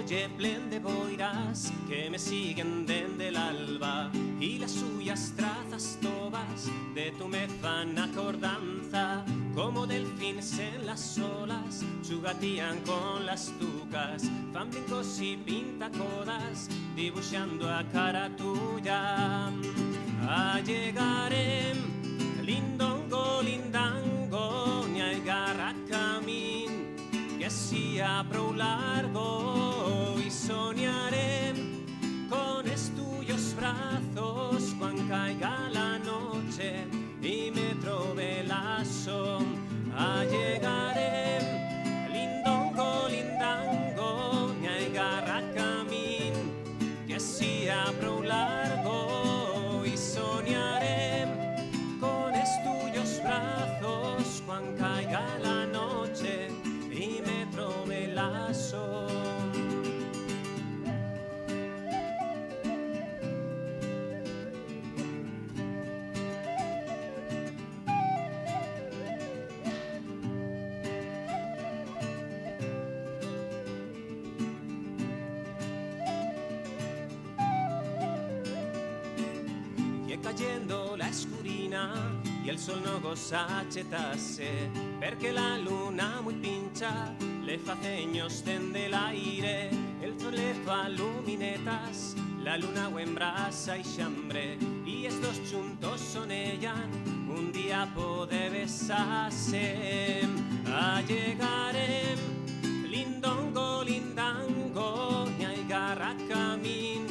ye plen de boiras que me siguen dende el alba y las suyas trazas tobas de tu me fan acordanza como delfines en las olas chugatían con las tucas fan brincos y pintacodas dibuixando a cara tuya allegarem lindongo lindango ni hay garra camín que sea prou largo y soñarem con estuyos brazos cuando caiga la noche y me trobe la son allegarem lindongo lindango ni hay garra camín que sea prou largo y soñarem con estuyos brazos cuando caiga la noche y me trobe la son. Y cayendo la escurina y el sol no goza achetase perché la luna muy pincha le fa ceños dende l'aire el sol le fa luminetas la luna ho embrasa y chambre y estos juntos sonellan un día pode besarse allegarem lindongo lindango ni hay garra camín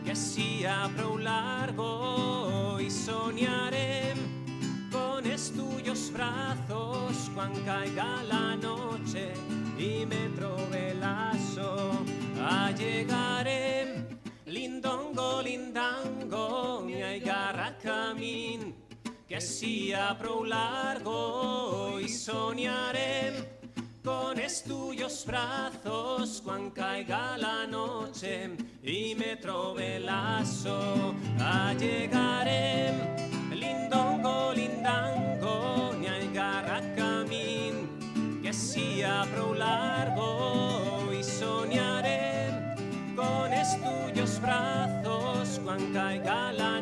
que sea prou largo y soñarem con estuyos brazos cuando caiga la noche y me trobe lazo allegarem lindongo lindango ni hay garra camín que sea prou largo y soñarem con estuyos brazos cuando caiga la noche y me trobe lazo allegarem lindongo lindango ni hay garra camín que sea prou largo y soñarem con estuyos brazos cuando caiga la